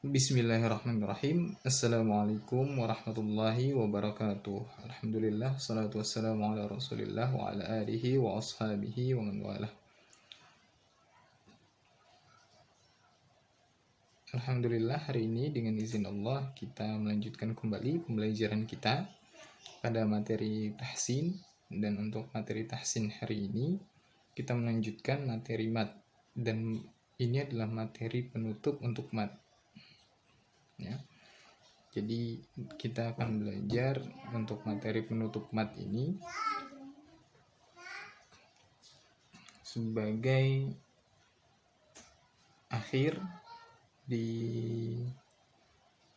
Bismillahirrahmanirrahim. Assalamualaikum warahmatullahi wabarakatuh. Alhamdulillah, salatu wassalamu ala rasulillah wa ala alihi wa ashabihi wa man walah. Alhamdulillah, hari ini dengan izin Allah kita melanjutkan kembali pembelajaran kita pada materi tahsin. Dan untuk materi tahsin hari ini kita melanjutkan materi mat, dan ini adalah materi penutup untuk mat ya. Jadi kita akan belajar untuk materi penutup mat ini sebagai akhir di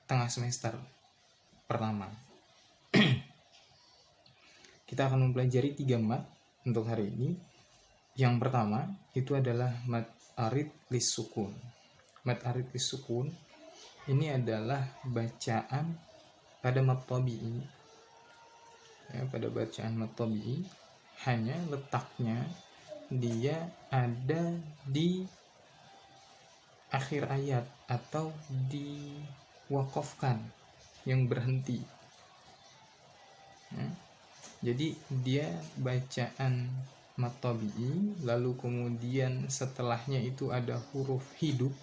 tengah semester pertama. Kita akan mempelajari 3 mat untuk hari ini. Yang pertama itu adalah mat arid lis sukun. Mat arid lis sukun ini adalah bacaan pada mat tabi'i. Ya, pada bacaan mat tabi'i hanya letaknya dia ada di akhir ayat atau diwakafkan, yang berhenti. Ya. Jadi dia bacaan mat tabi'i, lalu kemudian setelahnya itu ada huruf hidup.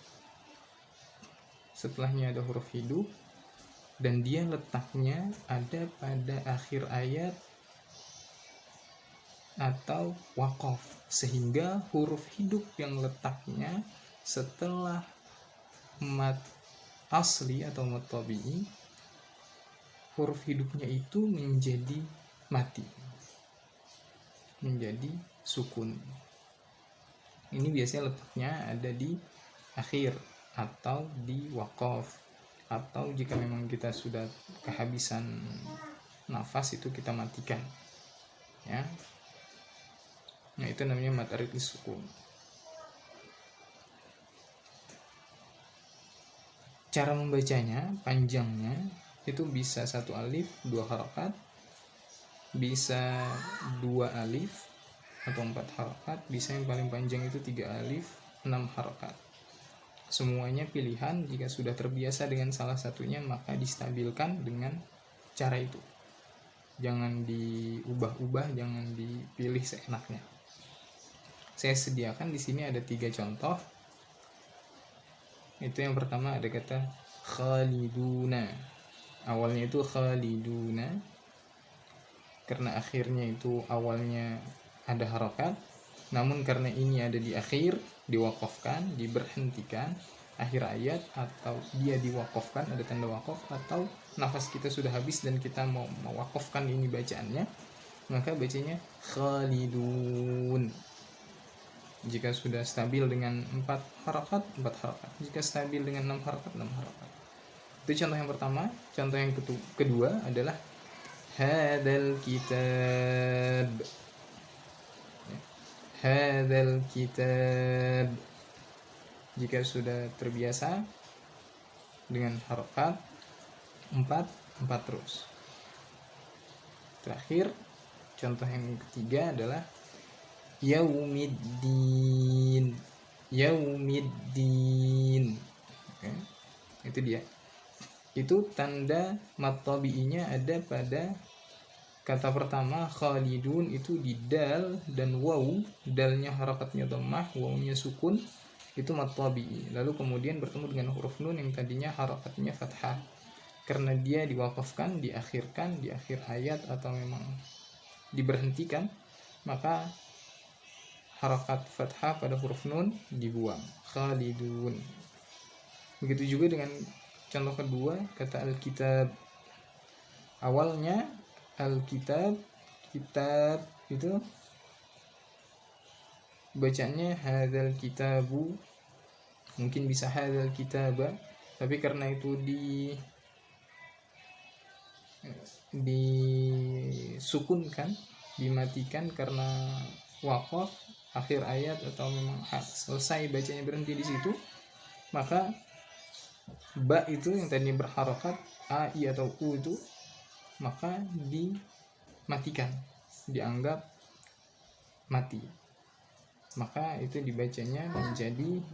Dan dia letaknya ada pada akhir ayat atau wakaf, sehingga huruf hidup yang letaknya setelah mat asli atau mat tabi'i, huruf hidupnya itu menjadi mati, menjadi sukun. Ini biasanya letaknya ada di akhir atau di wakaf, atau jika memang kita sudah kehabisan nafas itu kita matikan ya. Nah, itu namanya mat arid lis sukun. Cara membacanya, panjangnya itu bisa 1 alif 2 harakat, bisa 2 alif atau 4 harakat, bisa yang paling panjang itu 3 alif 6 harakat. Semuanya pilihan. Jika sudah terbiasa dengan salah satunya, maka distabilkan dengan cara itu. Jangan diubah-ubah, jangan dipilih seenaknya. Saya sediakan di sini ada 3 contoh. Itu yang pertama ada kata khaliduna. Awalnya itu khaliduna karena akhirnya itu awalnya ada harakat, namun karena ini ada di akhir, diwakafkan, diberhentikan akhir ayat, atau dia diwakafkan, ada tanda wakaf, atau nafas kita sudah habis dan kita mau mewakafkan ini bacaannya, maka bacanya khalidun. Jika sudah stabil dengan 4 harakat, 4 harakat. Jika stabil dengan 6 harakat, 6 harakat. Itu contoh yang pertama. Contoh yang kedua adalah hadzal kitab. Hadzal kitab. Jika sudah terbiasa dengan harakat 4 terus. Terakhir, contoh yang ketiga adalah yaumiddin. Oke. Itu dia. Itu tanda mat tabi'inya ada pada kata pertama khalidun, itu di dal dan waw. Dalnya harakatnya dhammah, wawnya sukun, itu mat tabi'i. Lalu kemudian bertemu dengan huruf nun yang tadinya harakatnya fathah. Karena dia diwakafkan, diakhirkan di akhir ayat atau memang diberhentikan, maka harakat fathah pada huruf nun dibuang. Khalidun. Begitu juga dengan contoh kedua, kata alkitab. Awalnya alkitab, kitab itu bacanya hadzal kitabu, mungkin bisa hadzal kitaba, tapi karena itu disukunkan, dimatikan karena wakaf akhir ayat atau memang selesai bacanya berhenti di situ, maka ba itu yang tadinya berharokat a, i atau u itu maka dimatikan, dianggap mati. Maka itu dibacanya menjadi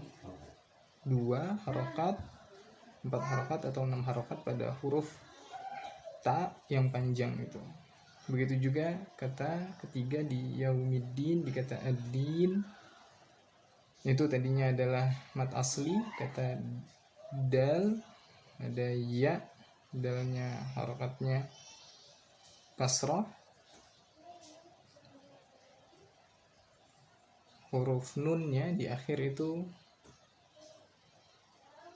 2 harokat 4 harokat atau 6 harokat pada huruf ta yang panjang itu. Begitu juga kata ketiga di yaumiddin, di kata ad-din itu tadinya adalah mat asli, kata dal ada ya, dalnya harokatnya kasrah, huruf nunnya di akhir itu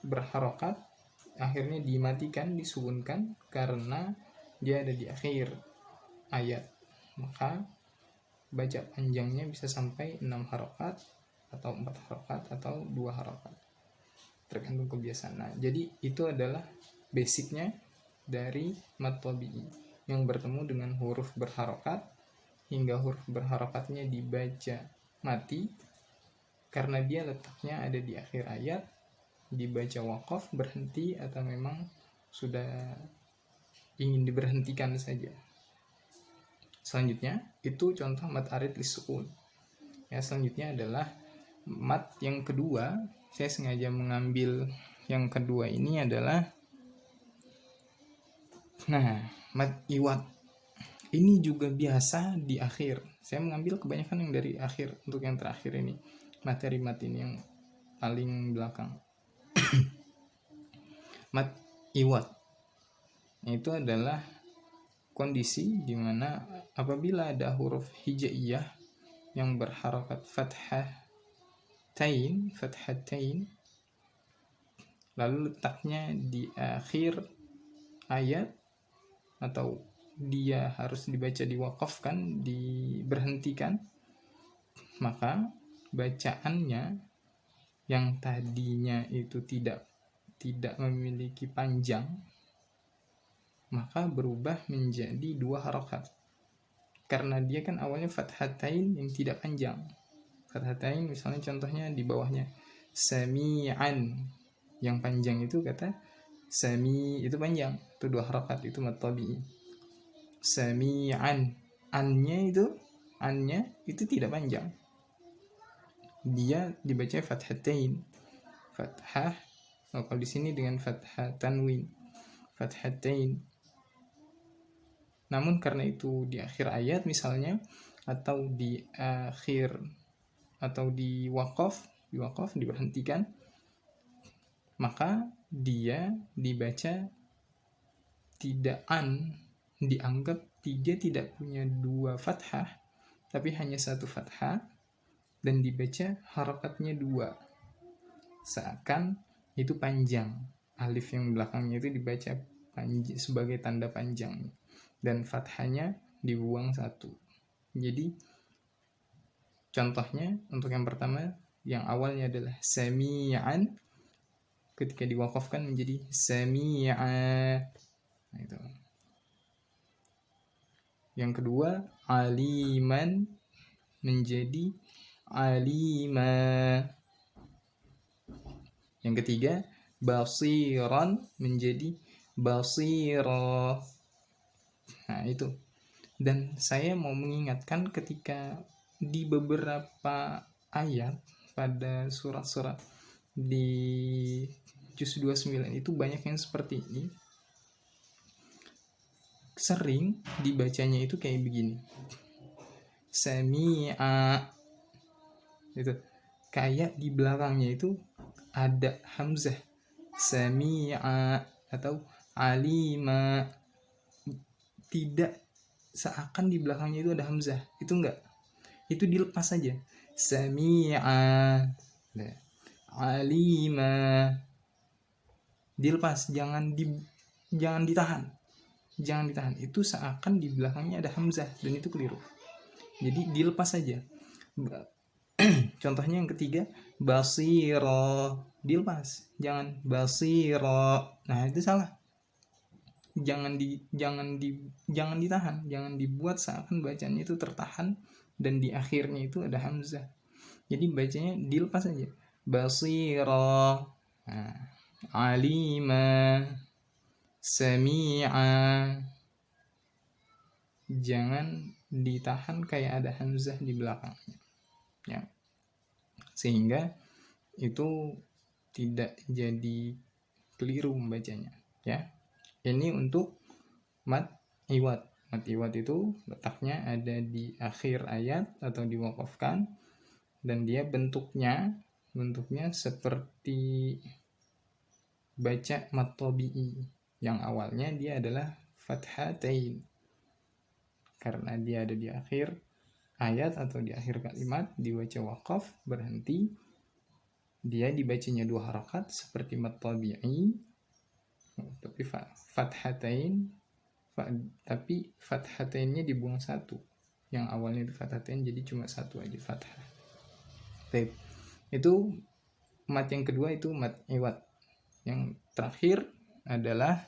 berharokat, akhirnya dimatikan, disukunkan karena dia ada di akhir ayat, maka baca panjangnya bisa sampai 6 harokat atau 4 harokat atau 2 harokat, tergantung kebiasaan. Nah, jadi itu adalah basicnya dari mad tabi'i yang bertemu dengan huruf berharokat hingga huruf berharokatnya dibaca mati karena dia letaknya ada di akhir ayat, dibaca waqaf berhenti atau memang sudah ingin diberhentikan saja. Selanjutnya itu contoh mad arid lisukun. Ya, selanjutnya adalah mad yang kedua. Saya sengaja mengambil yang kedua ini adalah mad iwad. Ini juga biasa di akhir. Saya mengambil kebanyakan yang dari akhir untuk yang terakhir ini. Materi mad ini yang paling belakang. Mad iwad itu adalah kondisi di mana apabila ada huruf hijaiyah yang berharokat fathatain, lalu letaknya di akhir ayat atau dia harus dibaca diwakafkan, diberhentikan, maka bacaannya yang tadinya itu tidak memiliki panjang maka berubah menjadi 2 harokat karena dia kan awalnya fathatain yang tidak panjang. Fathatain misalnya contohnya di bawahnya sami'an, yang panjang itu kata sami itu panjang, itu 2 harokat, itu mad tabi'i. Sami'an, annya itu tidak panjang, dia dibaca fathatain, fathah. Kalau di sini dengan fathah tanwin, fathatain. Namun karena itu di akhir ayat misalnya, atau di akhir atau di wakaf diberhentikan, maka dia dibaca tidak dianggap dia tidak punya 2 fathah tapi hanya 1 fathah dan dibaca harakatnya 2 seakan itu panjang. Alif yang belakangnya itu dibaca sebagai tanda panjang dan fathahnya dibuang 1. Jadi contohnya untuk yang pertama, yang awalnya adalah sami'an, ketika diwakafkan menjadi sami'a. Nah, itu. Yang kedua, aliman menjadi alima. Yang ketiga, basiran menjadi basira. Nah, itu. Dan saya mau mengingatkan ketika di beberapa ayat pada surat-surat di juz 29 itu banyak yang seperti ini. Sering dibacanya itu kayak begini. Sami'a. Itu kayak di belakangnya itu ada hamzah. Sami'a atau alima. Tidak seakan di belakangnya itu ada hamzah. Itu enggak. Itu dilepas saja. Sami'a. Alima. Dilepas, jangan ditahan. Jangan ditahan. Itu seakan di belakangnya ada hamzah dan itu keliru. Jadi dilepas saja. Contohnya yang ketiga, basira, dilepas. Jangan basira. Nah, itu salah. Jangan ditahan, jangan dibuat seakan bacanya itu tertahan dan di akhirnya itu ada hamzah. Jadi bacanya dilepas saja. Basira, alima, sami'a. Jangan ditahan kayak ada hamzah di belakangnya. Ya. Sehingga itu tidak jadi keliru membacanya ya. Ini untuk mad iwad. Mad iwad itu letaknya ada di akhir ayat atau diwakafkan, dan dia bentuknya seperti baca mad tabi'i yang awalnya dia adalah fathatain. Karena dia ada di akhir ayat atau di akhir kalimat, dibaca wakaf, berhenti, dia dibacanya 2 harakat seperti mad tabi'i, tapi fathatain, tapi fathatainnya dibuang 1. Yang awalnya itu fathatain jadi cuma 1 aja fathah. Baik. Itu mat yang kedua itu mat iwad. Yang terakhir adalah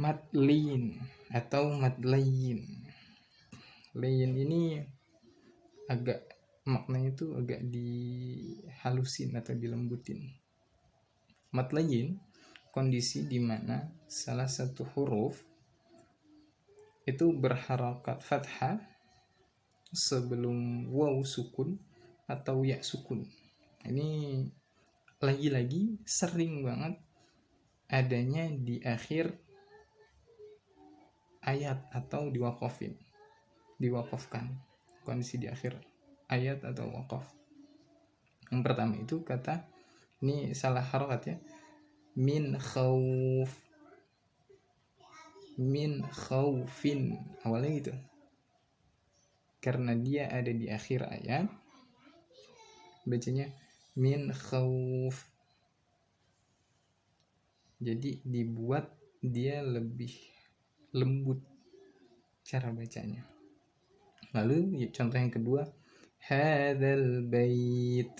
mat lin atau mat layin. Layin ini agak maknanya itu agak dihalusin atau dilembutin. Mat layin kondisi di mana salah satu huruf itu berharakat fathah sebelum waw sukun atau ya sukun. Ini lagi-lagi sering banget adanya di akhir ayat atau diwakafkan, kondisi di akhir ayat atau wakaf. Yang pertama itu kata, ini salah harokat ya, min khaufin, awalnya gitu. Karena dia ada di akhir ayat, bacanya min khauf. Jadi dibuat dia lebih lembut cara bacanya. Lalu contoh yang kedua, hadzal bait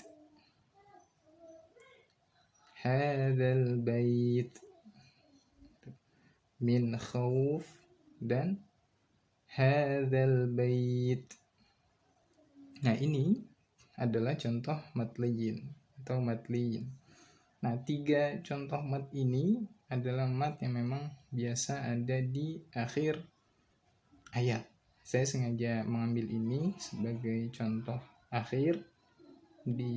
min khauf dan hadzal bait. Nah, ini adalah contoh mat layin atau mat liyin. Nah, 3 contoh mat ini adalah mat yang memang biasa ada di akhir ayat. Saya sengaja mengambil ini sebagai contoh akhir di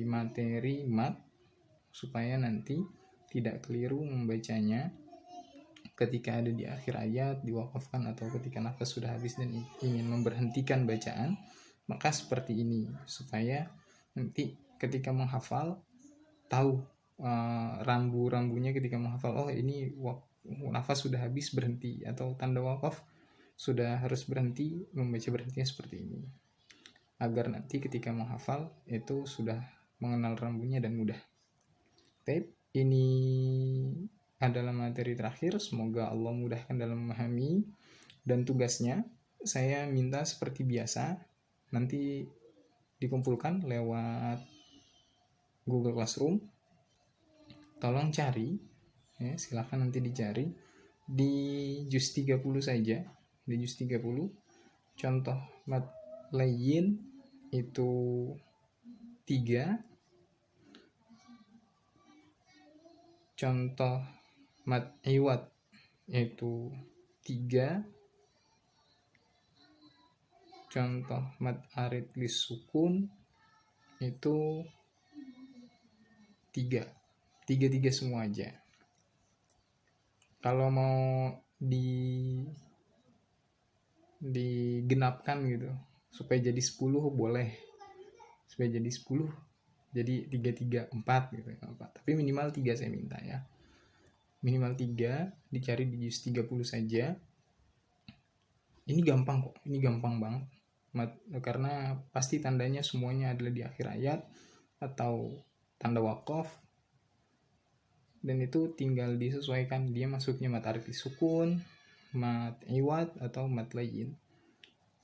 materi mat supaya nanti tidak keliru membacanya ketika ada di akhir ayat, diwakafkan, atau ketika nafas sudah habis dan ingin memberhentikan bacaan. Maka seperti ini supaya nanti ketika menghafal tahu rambu-rambunya ketika menghafal, oh ini nafas sudah habis, berhenti, atau tanda wakaf sudah harus berhenti, membaca berhentinya seperti ini, agar nanti ketika menghafal itu sudah mengenal rambunya dan mudah. Baik, ini adalah materi terakhir. Semoga Allah mudahkan dalam memahami, dan tugasnya saya minta seperti biasa nanti dikumpulkan lewat Google Classroom. Tolong cari ya, silahkan nanti dicari di juz 30 saja, di juz 30 contoh mat layin itu 3, contoh mat iwad yaitu 3, contoh mat arid lis sukun itu 3 semua aja. Kalau mau digenapkan gitu supaya jadi 10 boleh, supaya jadi 10 jadi 3, 3, 4 gitu, tapi minimal 3 saya minta ya, minimal 3, dicari di juz 30 saja. Ini gampang kok, ini gampang banget karena pasti tandanya semuanya adalah di akhir ayat atau tanda wakaf, dan itu tinggal disesuaikan dia masuknya mat arid sukun, mat iwad, atau mat layin.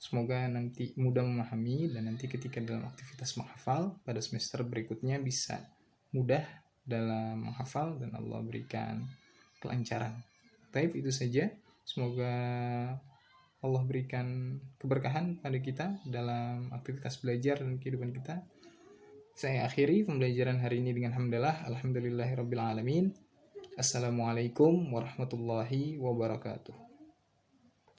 Semoga nanti mudah memahami, dan nanti ketika dalam aktivitas menghafal pada semester berikutnya bisa mudah dalam menghafal dan Allah berikan kelancaran. Baik, itu saja. Semoga Allah berikan keberkahan pada kita dalam aktivitas belajar dan kehidupan kita. Saya akhiri pembelajaran hari ini dengan hamdalah, alhamdulillahirabbil alamin. Assalamualaikum warahmatullahi wabarakatuh.